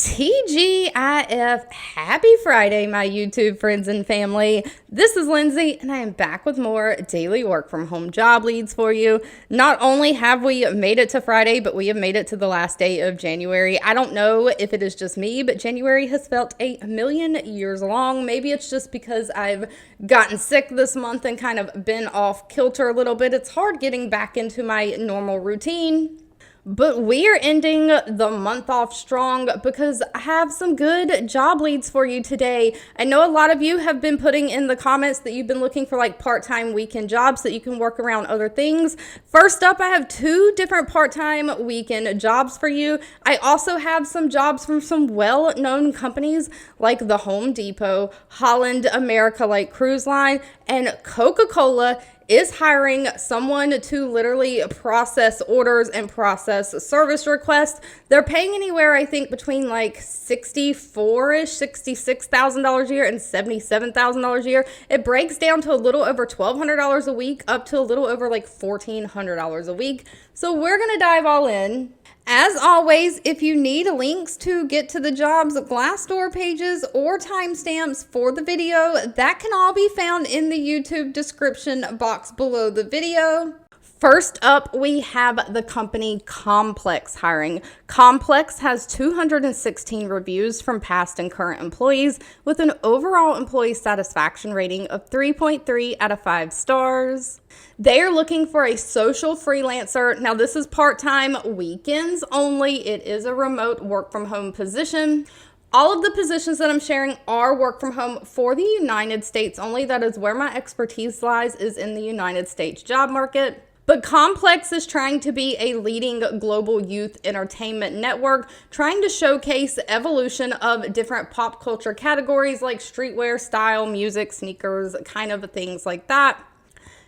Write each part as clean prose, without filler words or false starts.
TGIF, happy Friday, my YouTube friends and family. This is Lindsay, and I am back with more daily work from home job leads for you. Not only have we made it to Friday, but we have made it to the last day of January. I don't know if it is just me, but January has felt a million years long. Maybe it's just because I've gotten sick this month and kind of been off kilter a little bit. It's hard getting back into my normal routine. But we are ending the month off strong because I have some good job leads for you today. I know a lot of you have been putting in the comments that you've been looking for like part-time weekend jobs that you can work around other things. First up, I have two different part-time weekend jobs for you. I also have some jobs from some well-known companies like the Home Depot, Holland America like cruise line, and Coca-Cola is hiring someone to literally process orders and process service requests. They're paying anywhere, I think, between like $64,000-ish, $66,000 a year and $77,000 a year. It breaks down to a little over $1,200 a week up to a little over like $1,400 a week. So we're going to dive all in. As always, if you need links to get to the job's Glassdoor pages or timestamps for the video, that can all be found in the YouTube description box below the video. First up, we have the company Complex hiring. Complex has 216 reviews from past and current employees with an overall employee satisfaction rating of 3.3 out of 5 stars. They are looking for a social freelancer. Now, this is part-time, weekends only. It is a remote work from home position. All of the positions that I'm sharing are work from home for the United States only. That is where my expertise lies, is in the United States job market. But Complex is trying to be a leading global youth entertainment network, trying to showcase evolution of different pop culture categories like streetwear, style, music, sneakers, kind of things like that.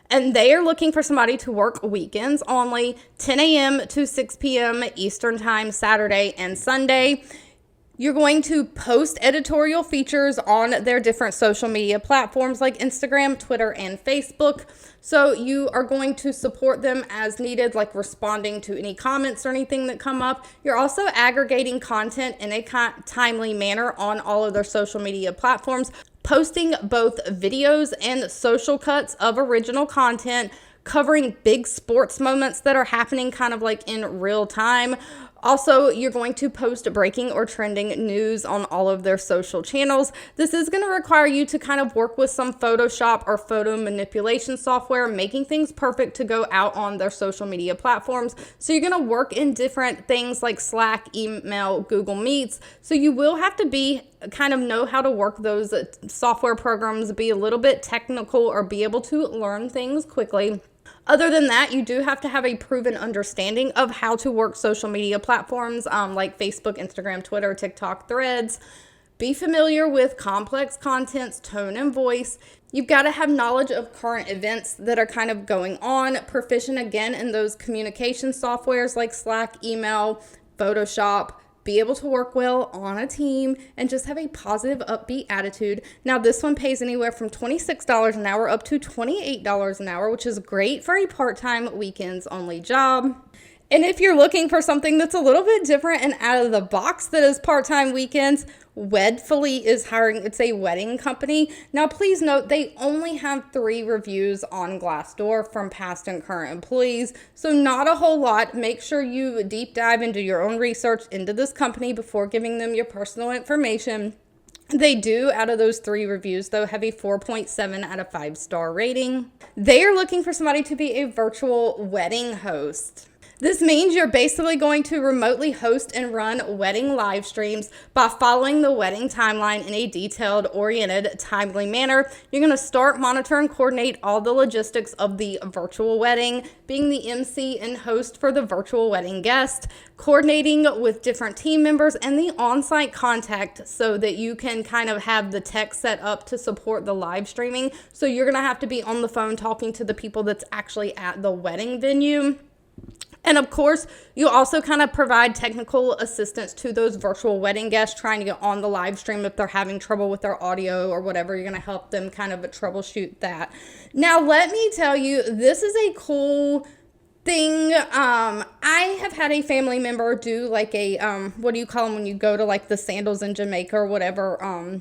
And they are looking for somebody to work weekends only, 10 a.m. to 6 p.m. Eastern Time, Saturday and Sunday. You're going to post editorial features on their different social media platforms like Instagram, Twitter, and Facebook. So you are going to support them as needed, like responding to any comments or anything that come up. You're also aggregating content in a timely manner on all of their social media platforms, posting both videos and social cuts of original content, covering big sports moments that are happening kind of like in real time. Also, you're going to post breaking or trending news on all of their social channels. This is going to require you to kind of work with some Photoshop or photo manipulation software, making things perfect to go out on their social media platforms. So you're going to work in different things like Slack, email, Google Meets. So you will have to know how to work those software programs, be a little bit technical, or be able to learn things quickly. Other than that, you do have to have a proven understanding of how to work social media platforms like Facebook, Instagram, Twitter, TikTok, Threads. Be familiar with complex content's tone and voice. You've got to have knowledge of current events that are kind of going on, proficient again in those communication softwares like Slack, email, Photoshop. Be able to work well on a team, and just have a positive, upbeat attitude. Now, this one pays anywhere from $26 an hour up to $28 an hour, which is great for a part-time weekends only job. And if you're looking for something that's a little bit different and out of the box that is part-time weekends, Wedfuly is hiring. It's a wedding company. Now, please note, they only have 3 reviews on Glassdoor from past and current employees, so not a whole lot. Make sure you deep dive into your own research into this company before giving them your personal information. They do, out of those 3 reviews, though, have a 4.7 out of 5 star rating. They are looking for somebody to be a virtual wedding host. This means you're basically going to remotely host and run wedding live streams by following the wedding timeline in a detailed, oriented, timely manner. You're going to start, monitor, and coordinate all the logistics of the virtual wedding, being the MC and host for the virtual wedding guest, coordinating with different team members, and the on-site contact so that you can kind of have the tech set up to support the live streaming. So you're going to have to be on the phone talking to the people that's actually at the wedding venue. And of course, you also kind of provide technical assistance to those virtual wedding guests trying to get on the live stream if they're having trouble with their audio or whatever. You're going to help them kind of troubleshoot that. Now, let me tell you, this is a cool thing. I have had a family member do like a, what do you call them when you go to like the Sandals in Jamaica or whatever,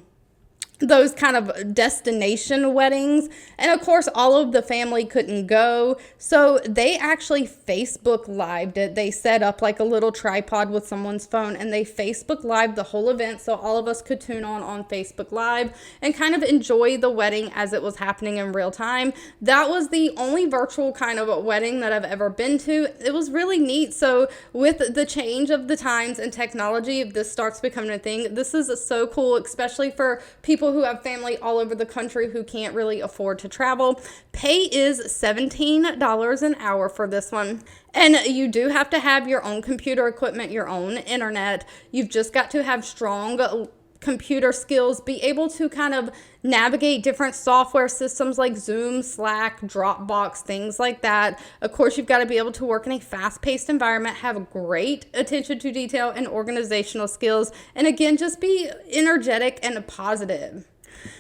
those kind of destination weddings. And of course, all of the family couldn't go. So they actually Facebook Lived it. They set up like a little tripod with someone's phone and they Facebook Lived the whole event. So all of us could tune on Facebook Live and kind of enjoy the wedding as it was happening in real time. That was the only virtual kind of wedding that I've ever been to. It was really neat. So with the change of the times and technology, if this starts becoming a thing, this is so cool, especially for people who have family all over the country who can't really afford to travel. Pay is $17 an hour for this one. And you do have to have your own computer equipment, your own internet. You've just got to have strong computer skills, be able to kind of navigate different software systems like Zoom, Slack, Dropbox, things like that. Of course, you've got to be able to work in a fast-paced environment, have great attention to detail and organizational skills, and again, just be energetic and positive.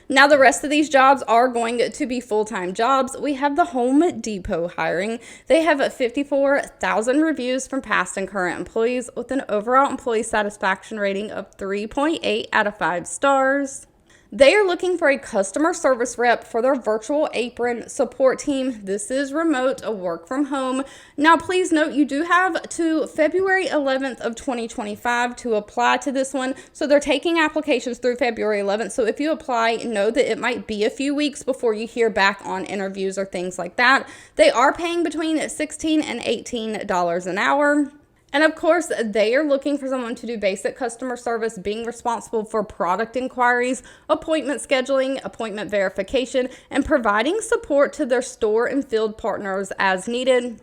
Now, the rest of these jobs are going to be full-time jobs. We have the Home Depot hiring. They have 54,000 reviews from past and current employees with an overall employee satisfaction rating of 3.8 out of 5 stars. They are looking for a customer service rep for their virtual apron support team. This is remote, a work from home. Now, please note you do have to February 11th of 2025 to apply to this one. So they're taking applications through February 11th. So if you apply, know that it might be a few weeks before you hear back on interviews or things like that. They are paying between $16 and $18 an hour. And of course, they are looking for someone to do basic customer service, being responsible for product inquiries, appointment scheduling, appointment verification, and providing support to their store and field partners as needed.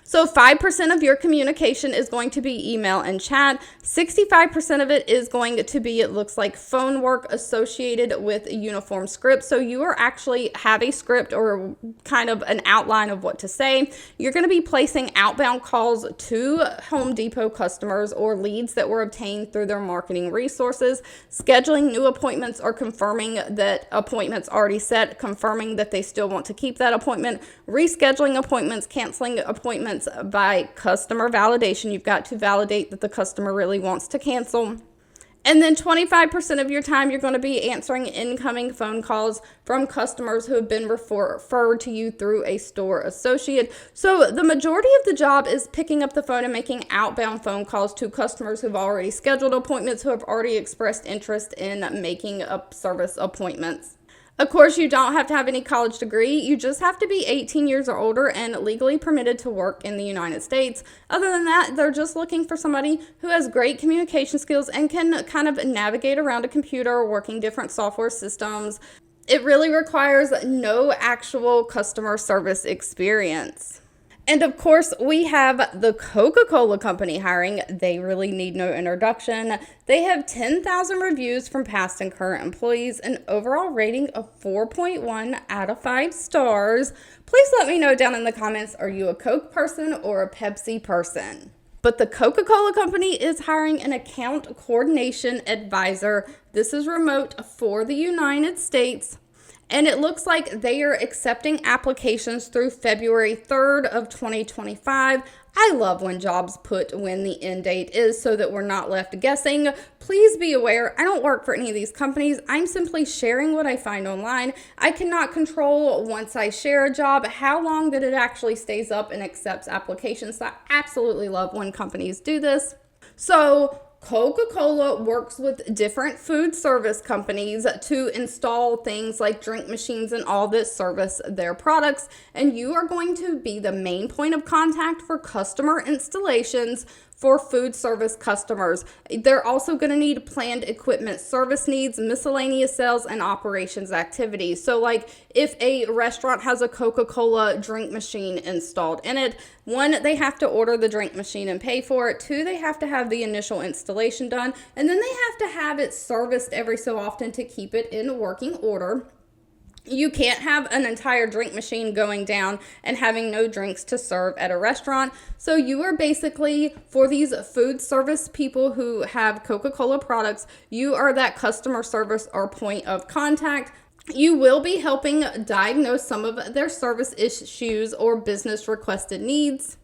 So 5% of your communication is going to be email and chat. 65% of it is going to be, it looks like, phone work associated with uniform scripts. So you are actually have a script or kind of an outline of what to say. You're going to be placing outbound calls to Home Depot customers or leads that were obtained through their marketing resources, scheduling new appointments or confirming that appointments already set, confirming that they still want to keep that appointment, rescheduling appointments, canceling appointments by customer validation. You've got to validate that the customer really wants to cancel. And then 25% of your time, you're going to be answering incoming phone calls from customers who have been referred to you through a store associate. So the majority of the job is picking up the phone and making outbound phone calls to customers who've already scheduled appointments, who have already expressed interest in making up service appointments. Of course, you don't have to have any college degree. You just have to be 18 years or older and legally permitted to work in the United States. Other than that, they're just looking for somebody who has great communication skills and can kind of navigate around a computer, working different software systems. It really requires no actual customer service experience. And of course, we have the Coca-Cola company hiring. They really need no introduction. They have 10,000 reviews from past and current employees, an overall rating of 4.1 out of 5 stars. Please let me know down in the comments, are you a Coke person or a Pepsi person? But the Coca-Cola company is hiring an account coordination advisor. This is remote for the United States. And it looks like they are accepting applications through February 3rd of 2025. I love when jobs put when the end date is so that we're not left guessing. Please be aware, I don't work for any of these companies. I'm simply sharing what I find online. I cannot control, once I share a job, how long that it actually stays up and accepts applications. So I absolutely love when companies do this. So Coca-Cola works with different food service companies to install things like drink machines and all that service their products, and you are going to be the main point of contact for customer installations for food service customers. They're also going to need planned equipment service needs, miscellaneous sales, and operations activities. So like if a restaurant has a Coca-Cola drink machine installed in it, 1, they have to order the drink machine and pay for it. 2, they have to have the initial installation done. And then they have to have it serviced every so often to keep it in working order. You can't have an entire drink machine going down and having no drinks to serve at a restaurant. So you are basically, for these food service people who have Coca-Cola products, you are that customer service or point of contact. You will be helping diagnose some of their service issues or business requested needs.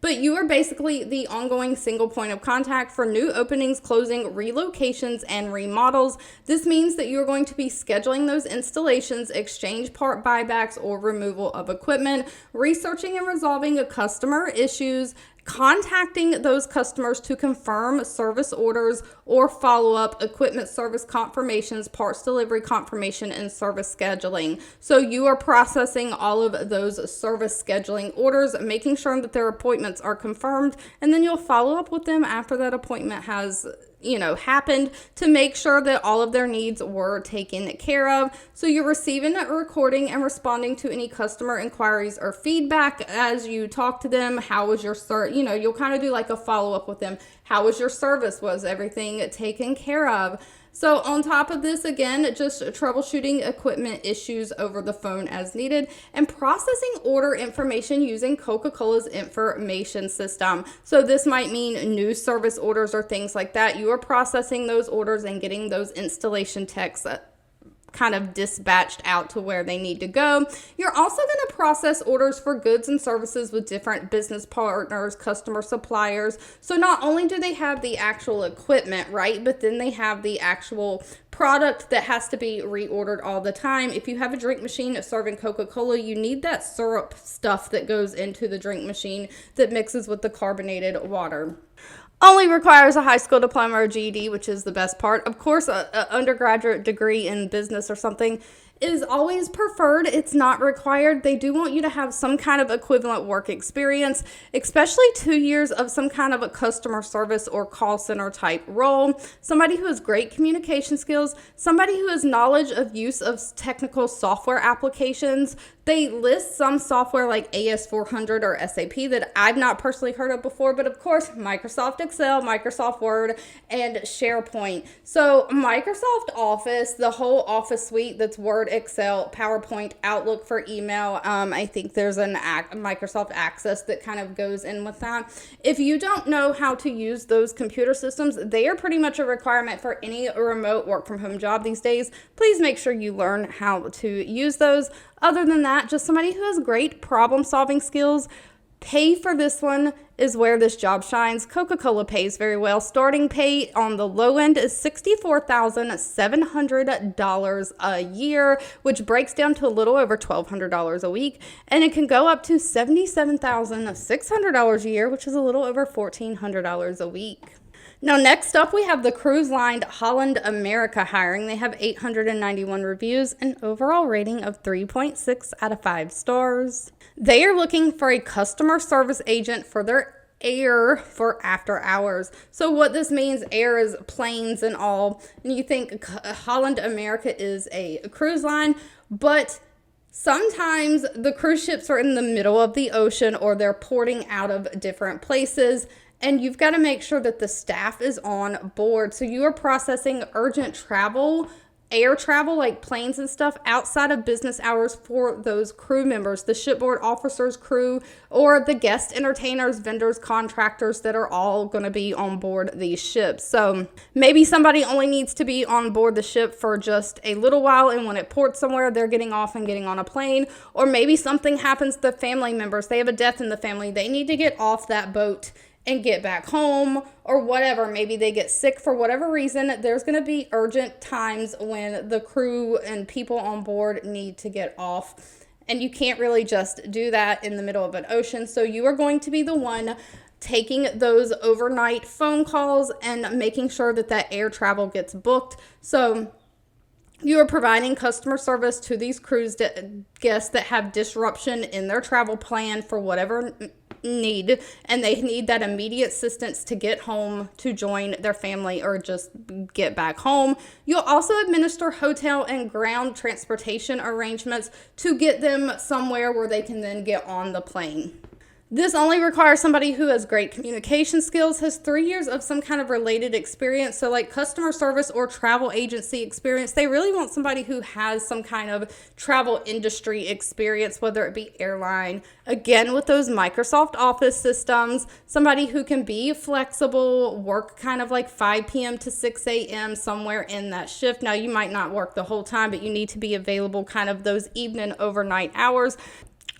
but you are basically the ongoing single point of contact for new openings, closing, relocations, and remodels. This means that you are going to be scheduling those installations, exchange part buybacks or removal of equipment, researching and resolving customer issues, contacting those customers to confirm service orders or follow up equipment service confirmations, parts delivery confirmation, and service scheduling. So you are processing all of those service scheduling orders, making sure that their appointments are confirmed, and then you'll follow up with them after that appointment has happened to make sure that all of their needs were taken care of. So you're receiving, recording, and responding to any customer inquiries or feedback as you talk to them. How was your you'll kind of do like a follow-up with them. How was your service? Was everything taken care of? So on top of this, again, just troubleshooting equipment issues over the phone as needed and processing order information using Coca-Cola's information system. So this might mean new service orders or things like that. You are processing those orders and getting those installation techs kind of dispatched out to where they need to go. You're also going to process orders for goods and services with different business partners, customer suppliers. So not only do they have the actual equipment, right, but then they have the actual product that has to be reordered all the time. If you have a drink machine serving Coca-Cola, you need that syrup stuff that goes into the drink machine that mixes with the carbonated water. Only requires a high school diploma or GED, which is the best part. Of course, an undergraduate degree in business or something is always preferred. It's not required. They do want you to have some kind of equivalent work experience, especially 2 years of some kind of a customer service or call center type role. Somebody who has great communication skills, somebody who has knowledge of use of technical software applications. They list some software like AS400 or SAP that I've not personally heard of before, but of course, Microsoft Excel, Microsoft Word, and SharePoint. So Microsoft Office, the whole Office suite that's Word, Excel, PowerPoint, Outlook for email. I think there's a Microsoft Access that kind of goes in with that. If you don't know how to use those computer systems, they are pretty much a requirement for any remote work from home job these days. Please make sure you learn how to use those. Other than that, just somebody who has great problem-solving skills. Pay for this one is where this job shines. Coca-Cola pays very well. Starting pay on the low end is $64,700 a year, which breaks down to a little over $1,200 a week. And it can go up to $77,600 a year, which is a little over $1,400 a week. Now, next up, we have the cruise line Holland America hiring. They have 891 reviews, an overall rating of 3.6 out of 5 stars. They are looking for a customer service agent for their air for after hours. So what this means, air is planes and all. And you think Holland America is a cruise line, but sometimes the cruise ships are in the middle of the ocean or they're porting out of different places. And you've got to make sure that the staff is on board. So you are processing urgent travel, air travel, like planes and stuff, outside of business hours for those crew members, the shipboard officers, crew, or the guest entertainers, vendors, contractors that are all going to be on board these ships. So maybe somebody only needs to be on board the ship for just a little while, and when it ports somewhere, they're getting off and getting on a plane. Or maybe something happens to the family members. They have a death in the family. They need to get off that boat and get back home or whatever. Maybe they get sick for whatever reason. There's going to be urgent times when the crew and people on board need to get off. And you can't really just do that in the middle of an ocean. So you are going to be the one taking those overnight phone calls and making sure that that air travel gets booked. So you are providing customer service to these cruise guests that have disruption in their travel plan for whatever need, and they need that immediate assistance to get home, to join their family, or just get back home. You'll also administer hotel and ground transportation arrangements to get them somewhere where they can then get on the plane. This only requires somebody who has great communication skills, has 3 years of some kind of related experience. So like customer service or travel agency experience. They really want somebody who has some kind of travel industry experience, whether it be airline. Again, with those Microsoft Office systems, somebody who can be flexible, work kind of like 5 p.m. to 6 a.m. somewhere in that shift. Now, you might not work the whole time, but you need to be available kind of those evening overnight hours.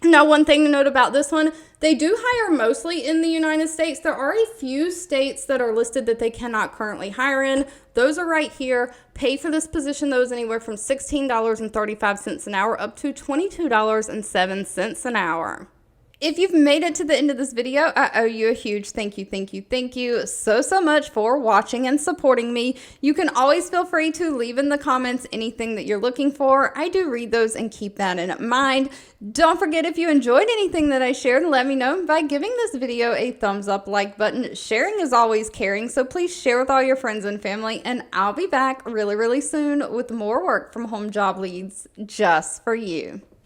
Now, one thing to note about this one, they do hire mostly in the United States. There are a few states that are listed that they cannot currently hire in. Those are right here. Pay for this position, though, is anywhere from $16.35 an hour up to $22.07 an hour. If you've made it to the end of this video, I owe you a huge thank you so much for watching and supporting me. You can always feel free to leave in the comments anything that you're looking for. I do read those and keep that in mind. Don't forget, if you enjoyed anything that I shared, let me know by giving this video a thumbs up, like button. Sharing is always caring, so please share with all your friends and family, and I'll be back really soon with more work from home job leads just for you.